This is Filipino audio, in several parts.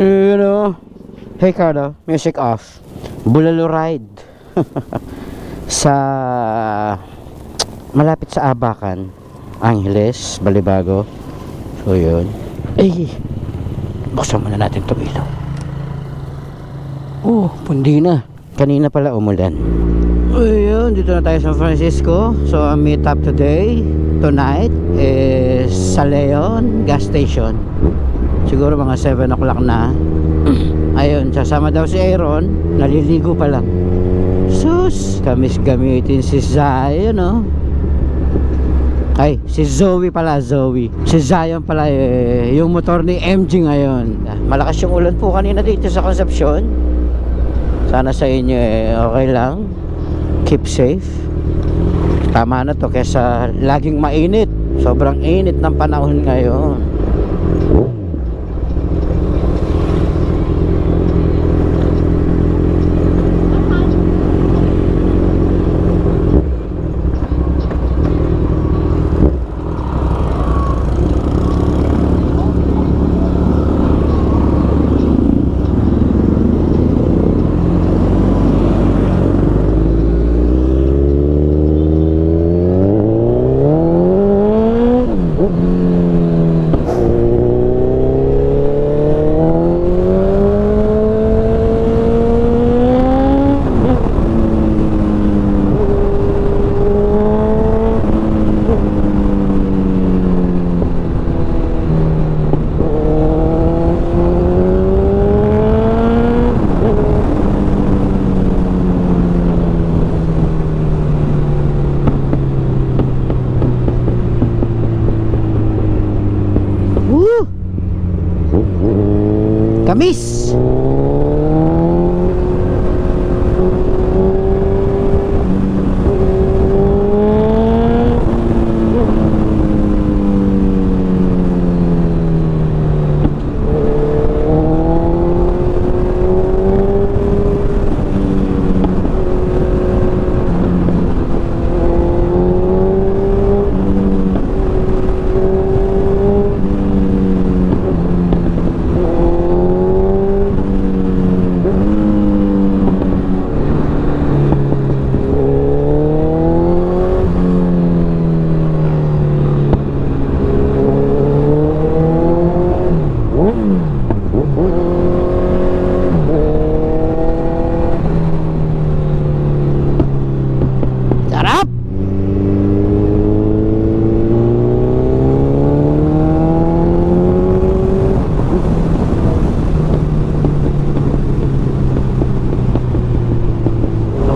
You know, hey Carlo, music off. Bulalo ride. Sa malapit sa Abacan, Angeles, Balibago. So yun. Ay, buksan muna natin ito ilaw. Oh, pundi na. Kanina pala umulan. Ayun, dito na tayo sa San Francisco. So ang meet up tonight is sa Leon gas station. Siguro mga 7 o'clock na. Ayun, sasama daw si Aaron. Naliligo pa lang. Sus, kamis gamitin si Zion, no? Ay, si Zoe pala, Zoe. Si Zion pala, yung motor ni MG ngayon. Malakas yung ulan po kanina dito sa Concepcion. Sana sa inyo okay lang. Keep safe. Tama na to kesa laging mainit. Sobrang init ng panahon ngayon. Kamis.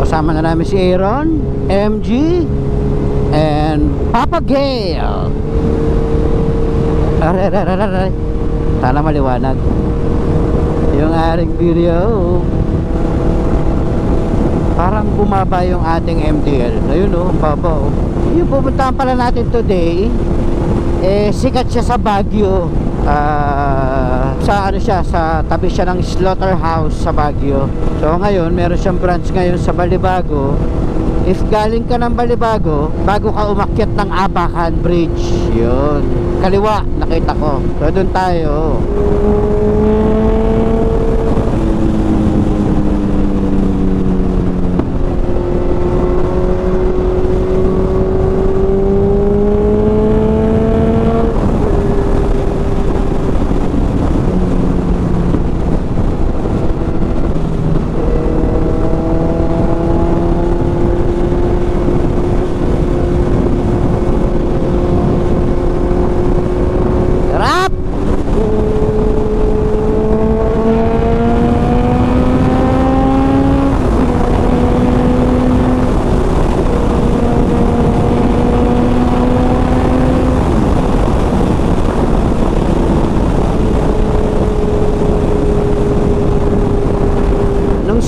Kasama na namin si Aaron, MG, and Papa Gale. Aray. Sana maliwanag yung ating video. Parang bumaba yung ating MDL. Ayun o, baba o. Yung pupuntahan pala natin today, sikat siya sa Baguio. Sa ano siya, sa tabi siya ng slaughterhouse sa Baguio. So ngayon meron siyang branch ngayon sa Balibago. If galing ka ng Balibago, bago ka umakyat ng Abacan Bridge, yun, kaliwa, nakita ko. So doon tayo.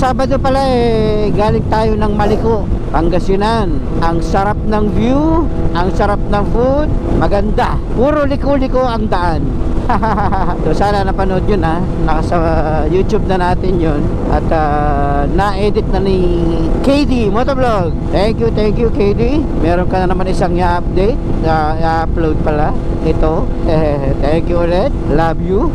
Sabado pala galing tayo ng Maliko, Pangasinan. Ang sarap ng view, ang sarap ng food, maganda. Puro liko-liko ang daan. So sana napanood yun ha. Nasa YouTube na natin yun. At na-edit na ni KD Motovlog. Thank you KD. Meron ka na naman isang i-update, i-upload pala ito. Thank you ulit. Love you.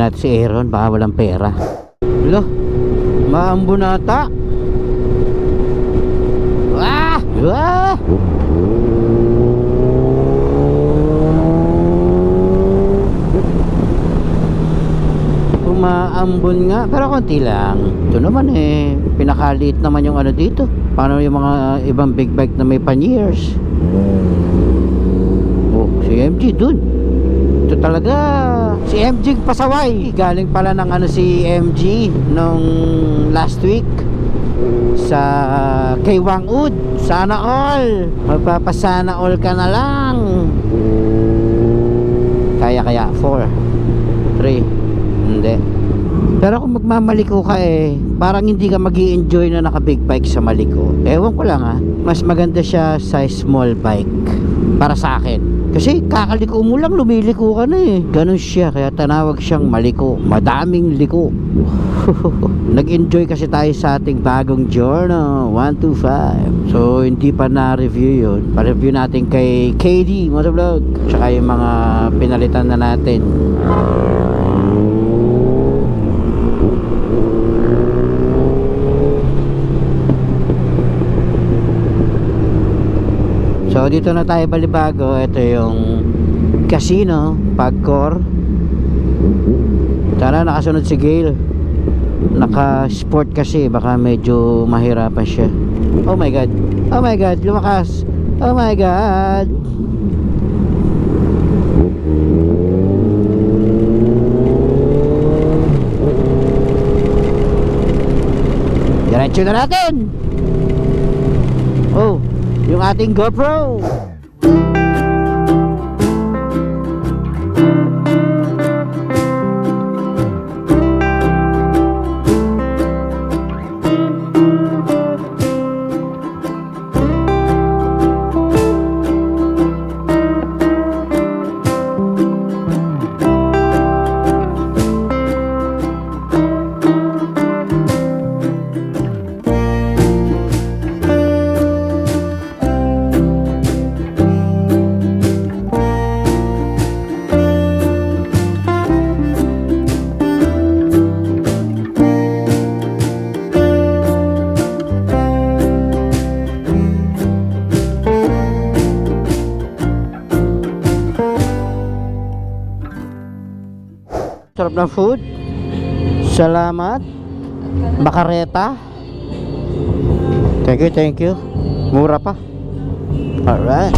natin si Aaron, baka walang pera. Lo, maambunata. Ah! Ah! Umaambon nga, pero konti lang. Ito naman pinakaliit naman yung ano dito. Paano yung mga ibang big bike na may panniers? Oh, si MG dun. Ito talaga si MG pasaway. Galing pala ng ano si MG nung last week sa kay Wangud. Sana all, magpapasana all ka na lang. Kaya 4 3 hindi. Pero kung magmamaliko ka parang hindi ka magi-enjoy na naka big bike sa maliko. Ewan ko lang mas maganda siya sa small bike para sa akin. Kasi kakaliko mo lang, lumiliko ka na Ganon siya, kaya tanawag siyang maliko. Madaming liko. Nag-enjoy kasi tayo sa ating bagong Giorno 125. So hindi pa na-review yun. Pa-review natin kay KD Motovlog, tsaka yung mga pinalitan na natin. So dito na tayo Balibago. Ito yung casino, Pagcor. Tara, nakasunod si Gail. Naka-sport kasi, baka medyo mahirapan siya. Oh my god, oh my god, lumakas. Oh my god. Diretso na natin. Oh, yung ating GoPro. Sarap ng food. Salamat. Bakareta. Thank you. Mura pa. Alright.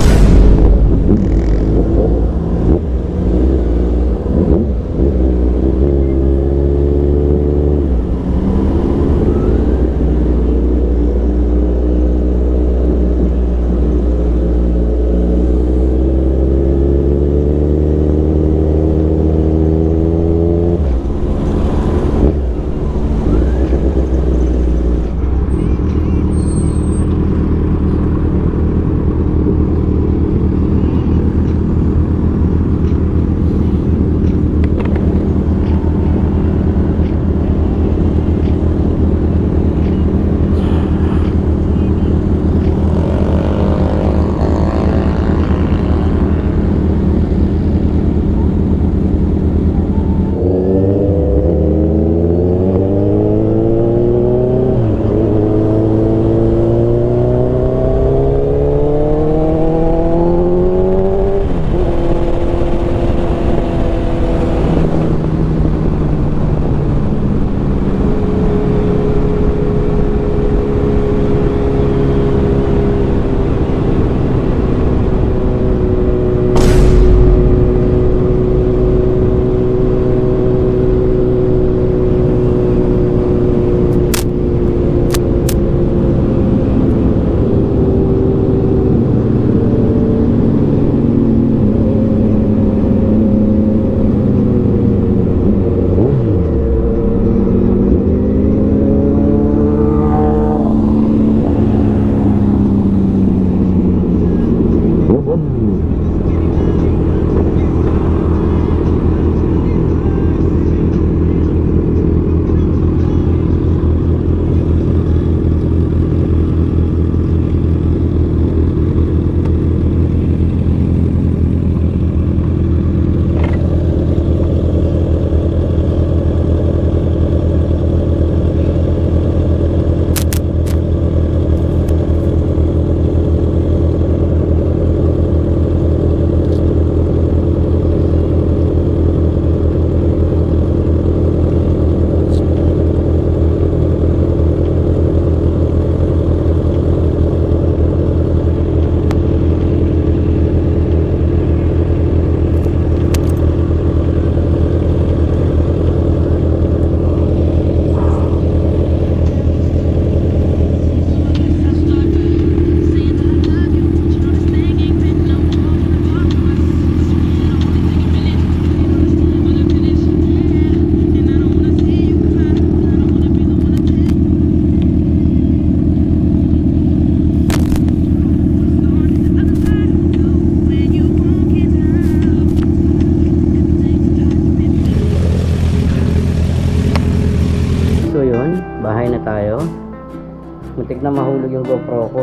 Muntik na mahulog yung GoPro ko.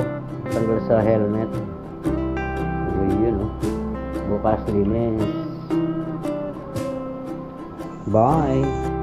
Tanggal sa helmet. Yun, oh. Bukas linis. Bye!